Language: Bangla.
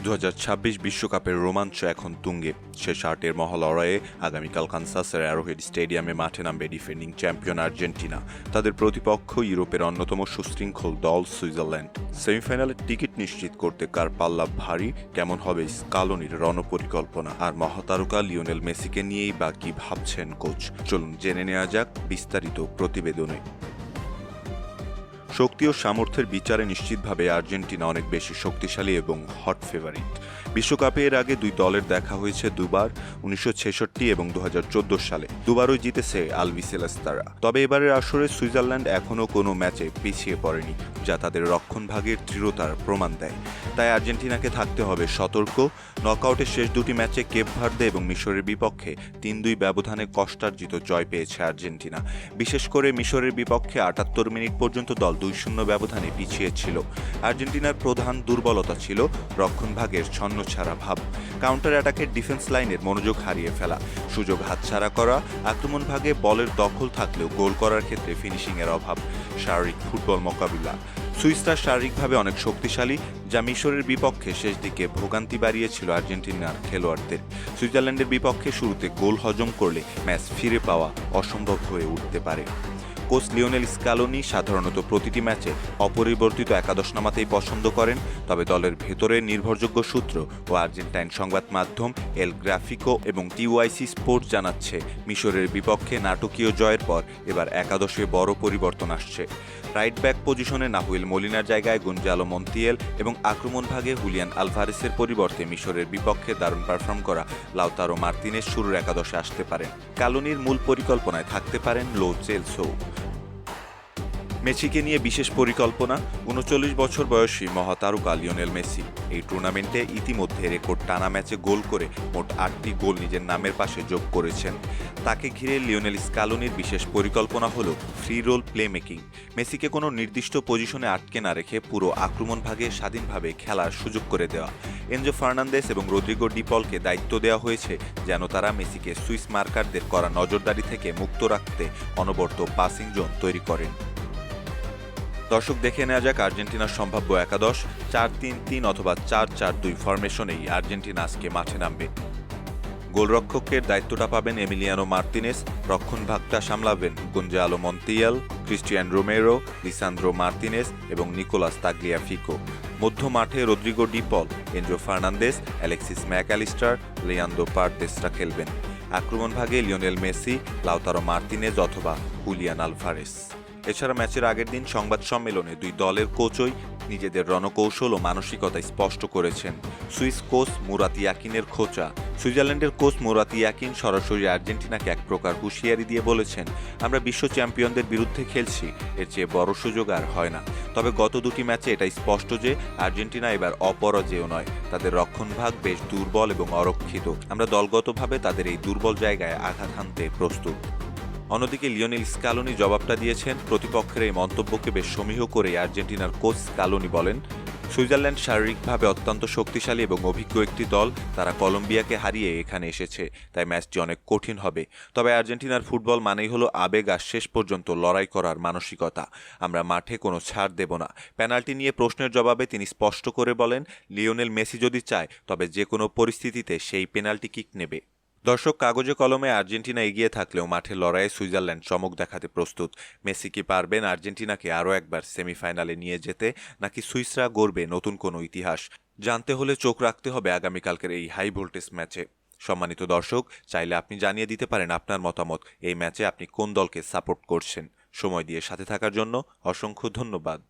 2026 বিশ্বকাপের রোমাঞ্চ এখন তুঙ্গে। শেষ 8-এর মহালড়াইয়ে আগামীকাল কানসাসের অ্যারোহেড স্টেডিয়ামে মাঠে নামবে ডিফেন্ডিং চ্যাম্পিয়ন আর্জেন্টিনা। তাদের প্রতিপক্ষ ইউরোপের অন্যতম সুশৃঙ্খল দল সুইজারল্যান্ড। সেমিফাইনালের টিকিট নিশ্চিত করতে কার পাল্লা ভারী, কেমন হবে স্কালোনির রণপরিকল্পনা, আর মহাতারকা লিওনেল মেসিকে নিয়েই বা কি ভাবছেন কোচ। চলুন জেনে নেওয়া যাক বিস্তারিত প্রতিবেদনে। শক্তি ও সামর্থ্যের বিচারে নিশ্চিতভাবে আর্জেন্টিনা অনেক বেশি শক্তিশালী এবং হট ফেভারিট। বিশ্বকাপে এর আগে দুই দলের দেখা হয়েছে দুবার, 1966 এবং 2014 সালে। দুবারই জিতেছে আলবিসেলেস্তারা। তবে এবারের আসরে সুইজারল্যান্ড এখনও কোনো ম্যাচে পিছিয়ে পড়েনি, যা তাদের রক্ষণভাগের দৃঢ়তার প্রমাণ দেয়। তাই আর্জেন্টিনাকে থাকতে হবে সতর্ক। নকআউটের শেষ দুটি ম্যাচে কেপ ভার্দে এবং মিশরের বিপক্ষে 3-2 ব্যবধানে কষ্টার্জিত জয় পেয়েছে আর্জেন্টিনা। বিশেষ করে মিশরের বিপক্ষে 78 মিনিট পর্যন্ত দল 2-0 ব্যবধানে পিছিয়ে ছিল। আর্জেন্টিনার প্রধান দুর্বলতা ছিল রক্ষণভাগের ছন্নছাড়া ভাব, কাউন্টার অ্যাটাকের ডিফেন্স লাইনের মনোযোগ হারিয়ে ফেলা, সুযোগ হাতছাড়া করা, আক্রমণভাগে বলের দখল থাকলেও গোল করার ক্ষেত্রে ফিনিশিংয়ের অভাব, শারীরিক ফুটবল মোকাবিলা। সুইসরা শারীরিকভাবে অনেক শক্তিশালী, যা মিশরের বিপক্ষে শেষ দিকে ভোগান্তি বাড়িয়েছিল আর্জেন্টিনার খেলোয়াড়দের। সুইজারল্যান্ডের বিপক্ষে শুরুতে গোল হজম করলে ম্যাচ ফিরে পাওয়া অসম্ভব হয়ে উঠতে পারে। কোচ লিওনেল স্কালোনি সাধারণত প্রতিটি ম্যাচে অপরিবর্তিত একাদশ নামাতেই পছন্দ করেন। তবে দলের ভেতরে নির্ভরযোগ্য সূত্র ও আর্জেন্টাইন সংবাদ মাধ্যম এল গ্রাফিকো এবং টিওয়াইসি স্পোর্টস জানাচ্ছে, মিশরের বিপক্ষে নাটকীয় জয়ের পর এবার একাদশে বড় পরিবর্তন আসছে। রাইট ব্যাক পজিশনে নাহুয়েল মলিনার জায়গায় গঞ্জালো মন্তিয়াল এবং আক্রমণভাগে হুলিয়ান আলভারেসের পরিবর্তে মিশরের বিপক্ষে দারুণ পারফর্ম করা লাউতারো মার্তিনেজ শুরুর একাদশে আসতে পারেন। স্কালোনির মূল পরিকল্পনায় থাকতে পারেন লো চেলসো। মেসিকে নিয়ে বিশেষ পরিকল্পনা। 39 বছর বয়সী মহাতারকা লিওনেল মেসি এই টুর্নামেন্টে ইতিমধ্যে রেকর্ড টানা ম্যাচে গোল করে মোট 8টি গোল নিজের নামের পাশে যোগ করেছেন। তাকে ঘিরে লিওনেল স্কালোনির বিশেষ পরিকল্পনা হলো ফ্রি রোল প্লে মেকিং। মেসিকে কোনো নির্দিষ্ট পজিশনে আটকে না রেখে পুরো আক্রমণ ভাগে স্বাধীনভাবে খেলার সুযোগ করে দেওয়া। এনজো ফার্নান্দেস এবং রদ্রিগো ডি পলকে দায়িত্ব দেওয়া হয়েছে যেন তারা মেসিকে সুইস মার্কারদের করা নজরদারি থেকে মুক্ত রাখতে অনবরত পাসিং জোন তৈরি করেন। দর্শক, দেখে নেওয়া যাক আর্জেন্টিনার সম্ভাব্য একাদশ। 4-3-3 অথবা 4-4-2 ফরমেশনেই আর্জেন্টিনা আজকে মাঠে নামবে। গোলরক্ষকের দায়িত্বটা পাবেন এমিলিয়ানো মার্তিনেজ, রক্ষণভাগটা সামলাবেন Gonzalo Montiel, Cristian Romero, Lisandro Martinez এবং নিকোলাস তাগলিয়াফিকো। মধ্য মাঠে Rodrigo De Paul, Enzo Fernandez, Alexis Mac Allister, Leandro পারদেসরা খেলবেন। আক্রমণভাগে লিওনেল মেসি, লাউতারো মার্তিনেজ অথবা হুলিয়ান আলভারেস। এছাড়া ম্যাচের আগের দিন সংবাদ সম্মেলনে দুই দলের কোচই নিজেদের রণকৌশল ও মানসিকতা স্পষ্ট করেছেন। সুইস কোচ মুরাত ইয়াকিনের খোঁচা। সুইজারল্যান্ডের কোচ মুরাত ইয়াকিন সরাসরি আর্জেন্টিনাকে এক প্রকার হুঁশিয়ারি দিয়ে বলেছেন, আমরা বিশ্ব চ্যাম্পিয়নদের বিরুদ্ধে খেলছি, এর চেয়ে বড় সুযোগ আর হয় না। তবে গত দুটি ম্যাচে এটা স্পষ্ট যে আর্জেন্টিনা এবার অপরাজেয় নয়, তাদের রক্ষণভাগ বেশ দুর্বল এবং অরক্ষিত। আমরা দলগতভাবে তাদের এই দুর্বল জায়গায় আঘাত হানতে প্রস্তুত। অন্যদিকে লিওনেল স্কালোনি জবাবটা দিয়েছেন। প্রতিপক্ষের এই মন্তব্যকে বেশ সমীহ করে আর্জেন্টিনার কোচ স্কালোনি বলেন, সুইজারল্যান্ড শারীরিকভাবে অত্যন্ত শক্তিশালী এবং অভিজ্ঞ একটি দল। তারা কলম্বিয়াকে হারিয়ে এখানে এসেছে, তাই ম্যাচটি অনেক কঠিন হবে। তবে আর্জেন্টিনার ফুটবল মানেই হলো আবেগ আর শেষ পর্যন্ত লড়াই করার মানসিকতা। আমরা মাঠে কোনো ছাড় দেব না। পেনাল্টি নিয়ে প্রশ্নের জবাবে তিনি স্পষ্ট করে বলেন, লিওনেল মেসি যদি চায় তবে যে কোনো পরিস্থিতিতে সেই পেনাল্টি কিক নেবে। দর্শক, কাগজে কলমে আর্জেন্টিনা এগিয়ে থাকলেও মাঠে লড়াইয়ে সুইজারল্যান্ড চমক দেখাতে প্রস্তুত। মেসি কি পারবেন আর্জেন্টিনাকে আরও একবার সেমিফাইনালে নিয়ে যেতে, নাকি সুইসরা গড়বে নতুন কোনো ইতিহাস? জানতে হলে চোখ রাখতে হবে আগামীকালকের এই হাই ভোল্টেজ ম্যাচে। সম্মানিত দর্শক, চাইলে আপনি জানিয়ে দিতে পারেন আপনার মতামত। এই ম্যাচে আপনি কোন দলকে সাপোর্ট করছেন? সময় দিয়ে সাথে থাকার জন্য অসংখ্য ধন্যবাদ।